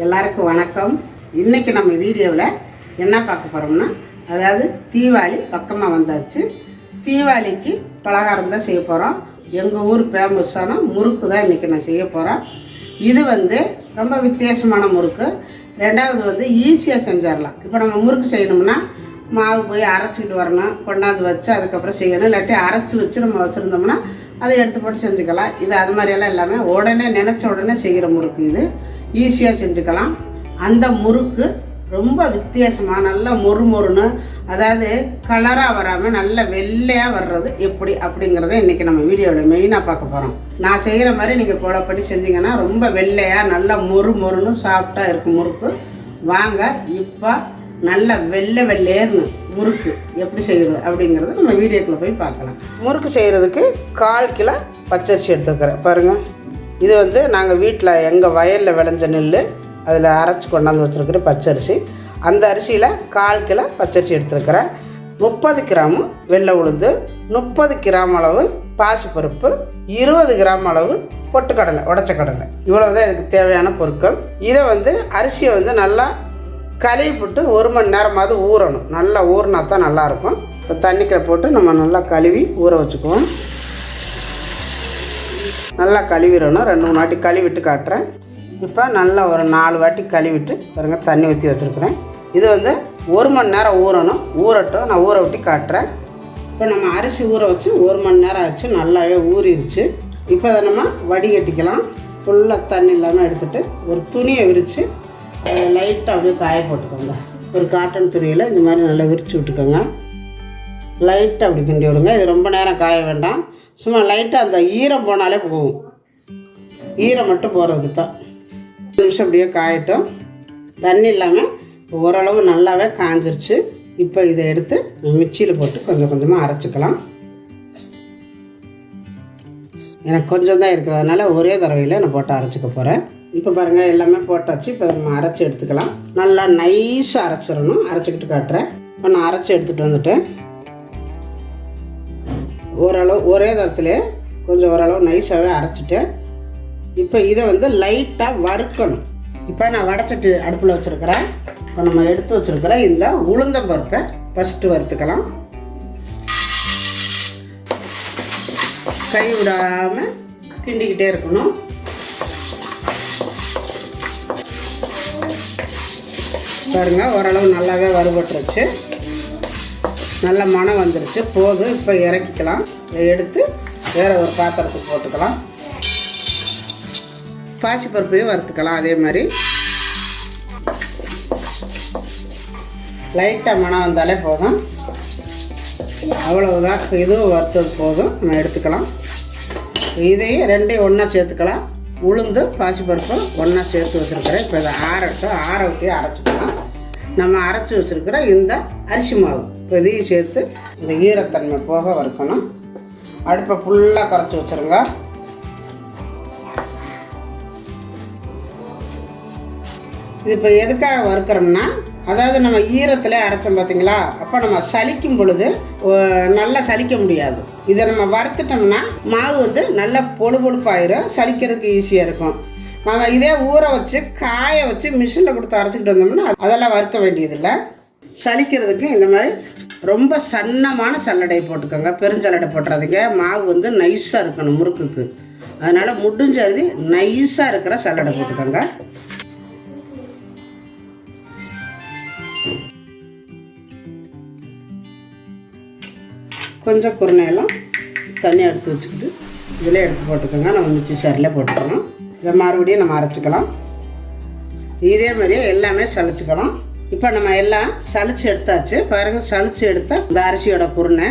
எல்லாருக்கும் வணக்கம். இன்றைக்கி நம்ம வீடியோவில் என்ன பார்க்க போகிறோம்னா, அதாவது தீபாவளி பக்கமாக வந்தாச்சு. தீபாவளிக்கு பலகாரம் தான் செய்ய போகிறோம். எங்கள் ஊர் ஃபேமஸான முறுக்கு தான் இன்றைக்கி நான் செய்ய போகிறேன். இது ரொம்ப வித்தியாசமான முறுக்கு. ரெண்டாவது ஈஸியாக செஞ்சிடலாம். இப்போ நம்ம முறுக்கு செய்யணும்னா மாவு போய் அரைச்சிக்கிட்டு வரணும், கொண்டாந்து வச்சு அதுக்கப்புறம் செய்யணும். இல்லாட்டி அரைச்சி வச்சு நம்ம வச்சுருந்தோம்னா அதை எடுத்து போட்டு செஞ்சுக்கலாம். இது அது மாதிரியெல்லாம் எல்லாமே உடனே நினச்ச உடனே செய்கிற முறுக்கு. இது ஈஸியாக செஞ்சுக்கலாம். அந்த முறுக்கு ரொம்ப வித்தியாசமாக நல்லா மொறுன்னு, அதாவது கலராக வராமல் நல்ல வெள்ளையாக வர்றது எப்படி அப்படிங்கிறத இன்றைக்கி நம்ம வீடியோவில் மெயினாக பார்க்க போகிறோம். நான் செய்கிற மாதிரி நீங்கள் ஃபாலோ பண்ணி செஞ்சிங்கன்னா ரொம்ப வெள்ளையாக நல்லா மொறுன்னு சாஃப்டாக இருக்கும் முறுக்கு. வாங்க இப்போ நல்ல வெள்ளையர்னு முறுக்கு எப்படி செய்கிறது அப்படிங்கிறத நம்ம வீடியோக்குள்ளே போய் பார்க்கலாம். முறுக்கு செய்கிறதுக்கு 1/4 கிலோ பச்சரிசி எடுத்துக்கிறேன். பாருங்கள், இது நாங்கள் வீட்டில் எங்கள் வயலில் விளைஞ்ச நெல், அதில் அரைச்சி கொண்டாந்து வச்சுருக்கிற பச்சரிசி. அந்த அரிசியில் 1/4 கிலோ பச்சரிசி எடுத்துருக்கிறேன். 30 கிராமு வெள்ளை உளுந்து, 30 கிராம் அளவு பாசிப்பருப்பு, 20 கிராம் அளவு பொட்டுக்கடலை, உடச்ச கடலை. இவ்வளோ தான் இதுக்கு தேவையான பொருட்கள். இதை அரிசியை நல்லா கழுவி போட்டு 1 மணி நேரமாவது ஊறணும். நல்லா ஊறினா தான் நல்லாயிருக்கும். இப்போ தண்ணிக்கரை போட்டு நம்ம நல்லா கழுவி ஊற வச்சுக்குவோம். நல்லா கழுவிடணும். 2-3 வாட்டி கழுவிட்டு காட்டுறேன். இப்போ நல்லா ஒரு 4 வாட்டி கழுவிட்டு பாருங்கள், தண்ணி ஊற்றி வச்சுருக்குறேன். இது 1 மணி நேரம் ஊறணும். ஊறட்டும், நான் ஊற விட்டு காட்டுறேன். இப்போ நம்ம அரிசி ஊற வச்சு 1 மணி நேரம் ஆச்சு. நல்லாவே ஊறிடுச்சு. இப்போ அதை நம்ம வடிகட்டிக்கலாம். ஃபுல்லாக தண்ணி இல்லாமல் எடுத்துகிட்டு ஒரு துணியை விரித்து லைட்டாக அப்படியே காய போட்டுக்கோங்க. ஒரு காட்டன் துணியில் இந்த மாதிரி நல்லா விரித்து விட்டுக்கோங்க. லைட்டாக அப்படி கிண்டி விடுங்க. இது ரொம்ப நேரம் காய வேண்டாம். சும்மா லைட்டாக அந்த ஈரம் போனாலே போகும். ஈரம் மட்டும் போகிறதுக்கு தான். 1 நிமிஷம் அப்படியே காயட்டும். தண்ணி இல்லாமல் ஓரளவு நல்லாவே காஞ்சிருச்சு. இப்போ இதை எடுத்து மிக்சியில் போட்டு கொஞ்சம் கொஞ்சமாக அரைச்சிக்கலாம். எனக்கு கொஞ்சம் தான் இருக்குது, அதனால் ஒரே தடவையில் நான் போட்டு அரைச்சிக்க போகிறேன். இப்போ பாருங்கள், எல்லாமே போட்டாச்சு. இப்போ நம்ம அரைச்சி எடுத்துக்கலாம். நல்லா நைஸாக அரைச்சிடணும். அரைச்சிக்கிட்டு காட்டுறேன். இப்போ நான் அரைச்சி எடுத்துகிட்டு வந்துட்டேன். ஓரளவு ஒரே தரத்துலேயே கொஞ்சம் ஓரளவு நைஸாகவே அரைச்சிட்டேன். இப்போ இதை லைட்டாக வறுக்கணும். இப்போ நான் வடைச்சட்டி அடுப்பில் வச்சுருக்கிறேன். இப்போ நம்ம எடுத்து வச்சுருக்கிற இந்த உளுந்தம்பருப்பை ஃபஸ்ட்டு வறுத்துக்கலாம். கை விடாமல் கிண்டிக்கிட்டே இருக்கணும். பாருங்கள், ஓரளவு நல்லாவே வறுபட்டுருச்சு. நல்ல மணம் வந்துருச்சு. போதும். இப்போ இறக்கிக்கலாம். எடுத்து வேறு ஒரு பாத்திரத்துக்கு போட்டுக்கலாம். பாசிப்பருப்பையும் வறுத்துக்கலாம். அதே மாதிரி லைட்டாக மணம் வந்தாலே போதும். அவ்வளவுதான். இதுவும் வறுத்தது போதும். நம்ம எடுத்துக்கலாம். இதையும் 2ஐயும் ஒன்றா சேர்த்துக்கலாம். உளுந்து பாசிப்பருப்பு ஒன்றா சேர்த்து வச்சுருக்கிறேன். இப்போ இதை ஆற விட்டு அரைச்சிக்கலாம். நம்ம அரைச்சி வச்சுருக்கிற இந்த அரிசி மாவு இப்போ இதையும் சேர்த்து இந்த ஈரத்தன்மை போக வறுக்கணும். அடுப்பை ஃபுல்லாக குறைச்சி வச்சுருங்க. இது இப்போ எதுக்காக வறுக்கிறோம்னா, அதாவது நம்ம ஈரத்தில் அரைச்சோம் பார்த்தீங்களா, அப்போ நம்ம சலிக்கும் பொழுது நல்லா சலிக்க முடியாது. இதை நம்ம வறுத்துட்டோம்னா மாவு நல்லா பொழுப்பாயிரும். சலிக்கிறதுக்கு ஈஸியாக இருக்கும். நம்ம இதே ஊற வச்சு காய வச்சு மிஷினில் கொடுத்து அரைச்சிக்கிட்டு வந்தோம்னா அதெல்லாம் வறுக்க வேண்டியதில்லை. சலிக்கிறதுக்கு இந்த மாதிரி ரொம்ப சன்னமான சல்லடை போட்டுக்கோங்க. பெருஞ்சல்லடை போட்டுறாதீங்க. மாவு நைஸாக இருக்கணும் முறுக்குக்கு. அதனால் முடிஞ்சது நைஸாக இருக்கிற சல்லடை போட்டுக்கோங்க. கொஞ்சம் குருணையெல்லாம் தண்ணி எடுத்து வச்சுக்கிட்டு இதில் எடுத்து போட்டுக்கோங்க. நம்ம மிக்சி சாரில் போட்டுக்கலாம். இதை மறுபடியும் நம்ம அரைச்சிக்கலாம். இதே மாதிரியே எல்லாமே சளிச்சுக்கலாம். இப்போ நம்ம எல்லாம் சளிச்சு எடுத்தாச்சு. பாருங்கள், சளிச்சு எடுத்தால் இந்த அரிசியோட குருணை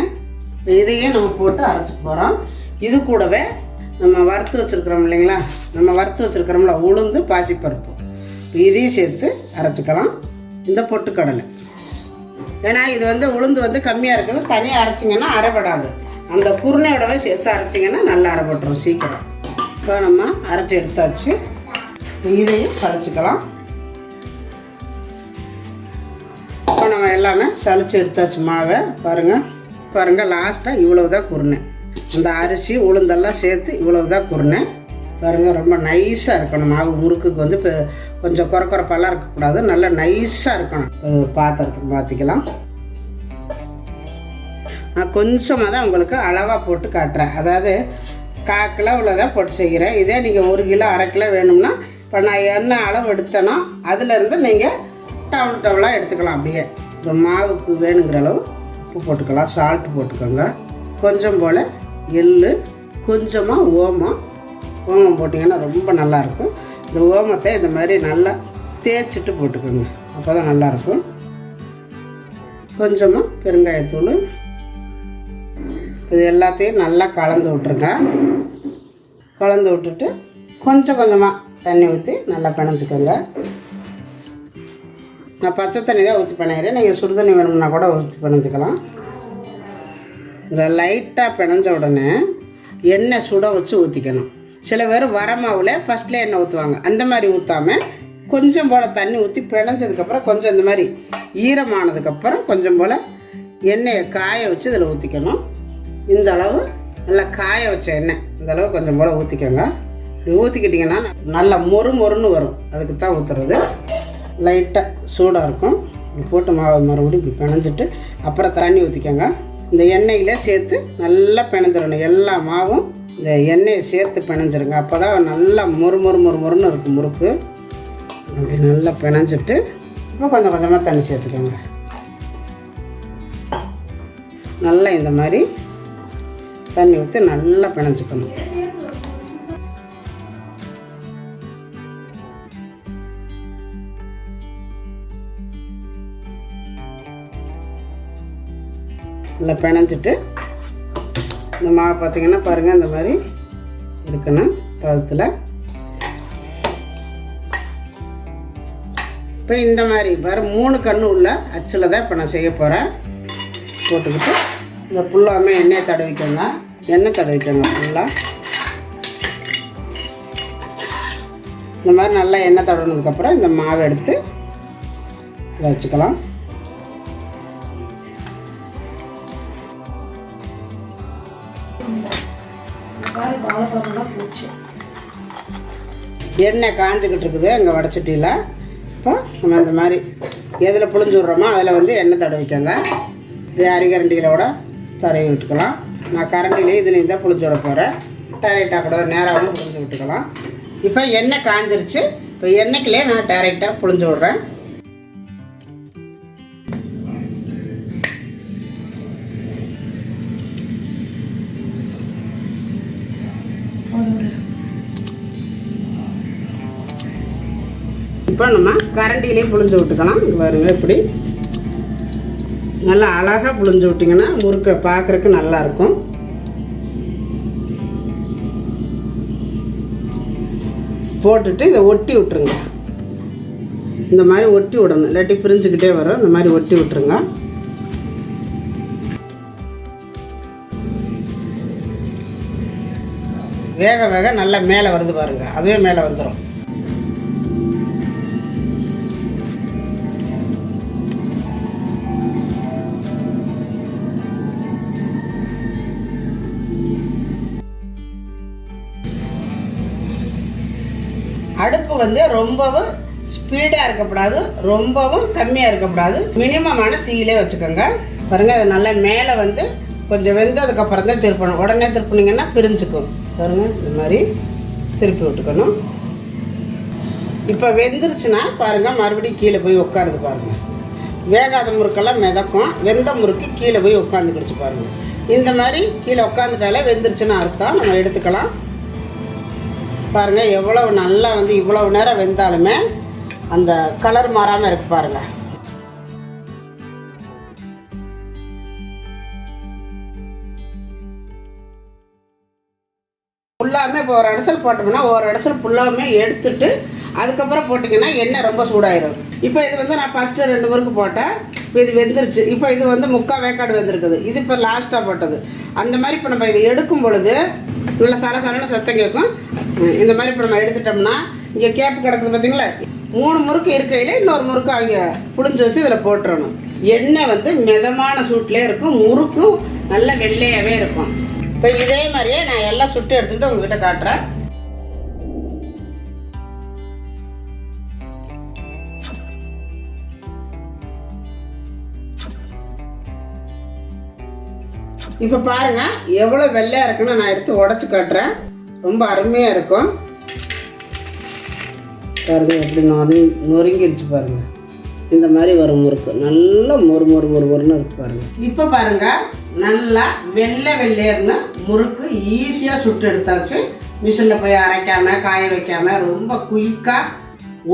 இதையே நம்ம போட்டு அரைச்சிக்க போகிறோம். இது கூடவே நம்ம வறுத்து வச்சுருக்கிறோம் இல்லைங்களா, நம்ம வறுத்து வச்சுருக்கிறோம்ல உளுந்து பாசிப்பருப்பு, இதையும் சேர்த்து அரைச்சிக்கலாம். இந்த பொட்டுக்கடலை, ஏன்னா இது உளுந்து கம்மியாக இருக்குது. தனியாக அரைச்சிங்கன்னா அரைப்படாது. அந்த குருணையோடவே சேர்த்து அரைச்சிங்கன்னா நல்லா அரைப்பட்டுரும் சீக்கிரம். இப்போ நம்ம அரைச்சி எடுத்தாச்சு. இதையும் சளிச்சுக்கலாம். இப்போ நம்ம எல்லாமே சளிச்சு எடுத்தாச்சு மாவை. பாருங்கள் லாஸ்ட்டாக இவ்வளவு தான் குருணை. அந்த அரிசி உளுந்தெல்லாம் சேர்த்து இவ்வளவு தான் குருணை. பாருங்கள், ரொம்ப நைஸாக இருக்கணும் மாவு. முறுக்குக்கு வந்து இப்போ கொஞ்சம் குறக்குறப்பெல்லாம் இருக்கக்கூடாது, நல்லா நைஸாக இருக்கணும். ஒரு பாத்திரத்துக்கு மாற்றிக்கலாம். நான் கொஞ்சமாக தான் உங்களுக்கு அளவாக போட்டு காட்டுறேன். அதாவது 1/4 கிலோ தான் போட்டு செய்கிறேன். இதே நீங்கள் 1 கிலோ 1/2 கிலோ வேணும்னா இப்போ நான் என்ன அளவு எடுத்தேனோ அதிலேருந்து நீங்கள் டவலாக எடுத்துக்கலாம். அப்படியே இப்போ மாவுக்கு வேணுங்கிற அளவு உப்பு போட்டுக்கலாம், சால்ட்டு போட்டுக்கோங்க, கொஞ்சம் போல் எள், கொஞ்சமாக ஓமம் போட்டிங்கன்னா ரொம்ப நல்லாயிருக்கும். இந்த ஓமத்தை இந்த மாதிரி நல்லா தேய்ச்சிட்டு போட்டுக்கோங்க, அப்போ தான் நல்லாயிருக்கும். கொஞ்சமாக பெருங்காயத்தூள், இது எல்லாத்தையும் நல்லா கலந்து விட்ருங்க. கலந்து விட்டுட்டு கொஞ்சம் கொஞ்சமாக தண்ணி ஊற்றி நல்லா பிணைஞ்சிக்கோங்க. நான் பச்சை தண்ணி தான் ஊற்றி பிணைகிறேன், நீங்கள் சுடு தண்ணி வேணும்னா கூட ஊற்றி பிணைஞ்சிக்கலாம். இதில் லைட்டாக பிணைஞ்ச உடனே எண்ணெய் சுட வச்சு ஊற்றிக்கணும். சில பேர் வரமாவில் ஃபஸ்ட்டில் எண்ணெய் ஊற்றுவாங்க, அந்த மாதிரி ஊற்றாமல் கொஞ்சம் போல் தண்ணி ஊற்றி பிணைஞ்சதுக்கப்புறம் கொஞ்சம் இந்த மாதிரி ஈரமானதுக்கப்புறம் கொஞ்சம் போல் எண்ணெயை காய வச்சு இதில் ஊற்றிக்கணும். இந்த அளவு நல்லா காய வச்ச எண்ணெய் இந்த அளவு கொஞ்சம் போல் ஊற்றிக்கோங்க. இப்படி ஊற்றிக்கிட்டிங்கன்னா நல்லா மொறுன்னு வரும், அதுக்கு தான் ஊற்றுறது. லைட்டாக சூடாக இருக்கும். இப்படி போட்டு மாவு மறுபடியும் இப்படி பிணைஞ்சிட்டு அப்புறம் தண்ணி ஊற்றிக்கோங்க. இந்த எண்ணெயில் சேர்த்து நல்லா பிணைஞ்சிடணும். எல்லா மாவும் இந்த எண்ணெயை சேர்த்து பிணைஞ்சிருங்க, அப்போ தான் நல்லா மொறுன்னு இருக்கும் முறுக்கு. அப்படி நல்லா பிணைஞ்சிட்டு இப்போ கொஞ்சம் கொஞ்சமாக தண்ணி சேர்த்துக்கோங்க. நல்லா இந்த மாதிரி தண்ணி ஊற்றி நல்லா பிணைஞ்சிக்கணும். நல்லா பிணைஞ்சிட்டு இந்த மாவு பார்த்திங்கன்னா பாருங்கள், இந்த மாதிரி இருக்கணும் பதத்தில். இப்போ இந்த மாதிரி வர 3 கண்ணு உள்ள அச்சில் தான் இப்போ நான் செய்ய போகிறேன். போட்டுக்கிட்டு இந்த ஃபுல்லாமே எண்ணெயை தடவிக்கோங்க, எண்ணெய் தடவிக்கோங்க ஃபுல்லாக. இந்த மாதிரி நல்லா எண்ணெய் தடவினதுக்கப்புறம் இந்த மாவை எடுத்து வச்சுக்கலாம். எண்ணெய் காஞ்சிக்கிட்டு இருக்குது எங்கள் வடைச்சட்டியில். இப்போ நம்ம இந்த மாதிரி எதில் புழிஞ்சு விட்றோமோ அதில் வந்து எண்ணெய் தடவிக்கோங்க. அரிகரண்டியில் கூட தடவி விட்டுக்கலாம். நான் கரண்டிலே இதுலேயும் தான் புழிஞ்சு விட போகிறேன். டைரெக்டாக கூட நேராகவும் புழிஞ்சு விட்டுக்கலாம். இப்போ எண்ணெய் காஞ்சிருச்சு. இப்போ எண்ணெய்க்குள்ளே நான் டைரெக்டாக புழிஞ்சு விட்றேன். இப்போ நம்ம கரண்டிலேயே புழிஞ்சு விட்டுக்கலாம். பாருங்க, இப்படி நல்லா அழகாக புழிஞ்சு விட்டிங்கன்னா முறுக்கை பார்க்குறக்கு நல்லாயிருக்கும். போட்டுட்டு இதை ஒட்டி விட்டுருங்க. இந்த மாதிரி ஒட்டி விடணும், இல்லாட்டி பிரிஞ்சுக்கிட்டே வரும். இந்த மாதிரி ஒட்டி விட்டுருங்க. வேக வேக நல்லா மேலே வருது பாருங்கள், அதுவே மேலே வந்துடும். அடுப்பு வந்து ரொம்பவும் ஸ்பீடாக இருக்கக்கூடாது, ரொம்பவும் கம்மியாக இருக்கக்கூடாது, மினிமமான தீயிலே வச்சுக்கோங்க. பாருங்கள், அது நல்லா மேலே வந்து கொஞ்சம் வெந்ததுக்கப்புறம் தான் திருப்பணும். உடனே திருப்பினீங்கன்னா பிரிஞ்சுக்கும். பாருங்கள், இந்த மாதிரி திருப்பி விட்டுக்கணும். இப்போ வெந்துருச்சுன்னா பாருங்கள், மறுபடியும் கீழே போய் உட்காருது பாருங்கள். வேகாத முறுக்கெல்லாம் மிதக்கும், வெந்த முறுக்கு கீழே போய் உட்காந்துக்கிடுச்சு பாருங்கள். இந்த மாதிரி கீழே உட்காந்துட்டாலே வெந்துருச்சுன்னு அர்த்தம். நம்ம எடுத்துக்கலாம். பாருங்கள், எவ்வளவு நல்லா வந்து இவ்வளவு நேரம் வெந்தாலுமே அந்த கலர் மாறாமல் இருக்கு பாருங்கள். ஃபுல்லாமே இப்போ ஒரு அடசல் போட்டோம்னா ஒரு அடசல் ஃபுல்லாமே எடுத்துட்டு அதுக்கப்புறம் போட்டிங்கன்னா எண்ணெய் ரொம்ப சூடாயிடும். இப்போ இது வந்து நான் ஃபஸ்ட்டு 2 முறுக்கு போட்டேன். இப்போ இது வெந்துருச்சு. இப்போ இது வந்து 3/4 வேக்காடு வெந்திருக்குது. இது இப்போ லாஸ்ட்டாக போட்டது. அந்த மாதிரி இப்போ நம்ம இதை எடுக்கும் பொழுது நல்லா சலசலன்னு சத்தம் கேட்கும். இந்த மாதிரி இப்போ நம்ம எடுத்துட்டோம்னா இங்கே கேப்பு கிடக்குது பார்த்தீங்களா, 3 முறுக்கு இருக்கையில் இன்னொரு முறுக்கு அங்கே புழிஞ்சு வச்சு இதில் போட்டுறணும். எண்ணெய் வந்து மிதமான சூட்லேயே இருக்கும், முறுக்கும் நல்ல வெள்ளையாகவே இருக்கும். இப்போ இதே மாதிரியே நான் எல்லாம் சுட்டு எடுத்துக்கிட்டு உங்ககிட்ட காட்டுறேன். இப்போ பாருங்கள் எவ்வளோ வெள்ளையாக இருக்குன்னு நான் எடுத்து உடச்சி காட்டுறேன். ரொம்ப அருமையாக இருக்கும் பாருங்கள். எப்படி நொறுங்கிருச்சு பாருங்கள். இந்த மாதிரி வரும் முறுக்கு நல்லா மொறுன்னு இருக்கு பாருங்கள். இப்போ பாருங்கள் நல்லா வெள்ளையர்னு முறுக்கு ஈஸியாக சுட்டு எடுத்தாச்சு. மிஷினில் போய் அரைக்காமல் காய வைக்காமல் ரொம்ப குயிக்காக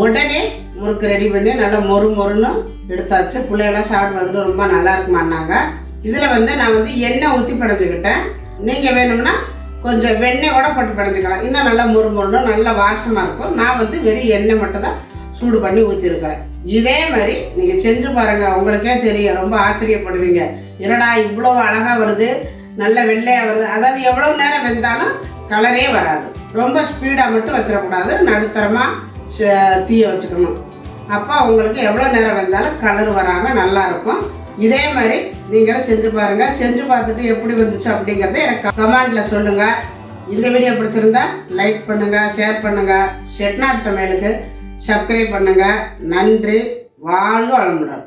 உடனே முறுக்கு ரெடி பண்ணி நல்லா மொறுன்னு எடுத்தாச்சு. பிள்ளைகளாம் சாப்பிட்டு வந்துட்டு ரொம்ப நல்லா இருக்குமான்னாங்க. இதில் நான் எண்ணெய் ஊற்றி பிணைஞ்சிக்கிட்டேன். நீங்கள் வேணும்னா கொஞ்சம் வெண்ணெய் கூட போட்டு பிணைஞ்சிக்கலாம். இன்னும் நல்லா மொறுன்னு நல்லா வாசமாக இருக்கும். நான் வெறும் எண்ணெய் மட்டும் தான் சூடு பண்ணி ஊற்றிருக்கிறேன். இதே மாதிரி நீங்கள் செஞ்சு பாருங்கள், உங்களுக்கே தெரியும். ரொம்ப ஆச்சரியப்படுவீங்க. என்னடா இவ்வளோ அழகாக வருது, நல்ல வெள்ளையாக வருது. அதாவது எவ்வளோ நேரம் வெந்தாலும் கலரே வராது. ரொம்ப ஸ்பீடாக மட்டும் வச்சிடக்கூடாது, நடுத்தரமாக தீயை வச்சுக்கணும். அப்போ உங்களுக்கு எவ்வளோ நேரம் வெந்தாலும் கலர் வராமல் நல்லாயிருக்கும். இதே மாதிரி நீங்களும் செஞ்சு பாருங்கள். செஞ்சு பார்த்துட்டு எப்படி வந்துச்சு அப்படிங்கிறத எனக்கு கமெண்டில் சொல்லுங்கள். இந்த வீடியோ பிடிச்சிருந்தா லைக் பண்ணுங்கள், ஷேர் பண்ணுங்கள். செட்டிநாடு சமையலுக்கு சப்ஸ்கிரைப் பண்ணுங்கள். நன்றி. வாழ்க வளமுடன்.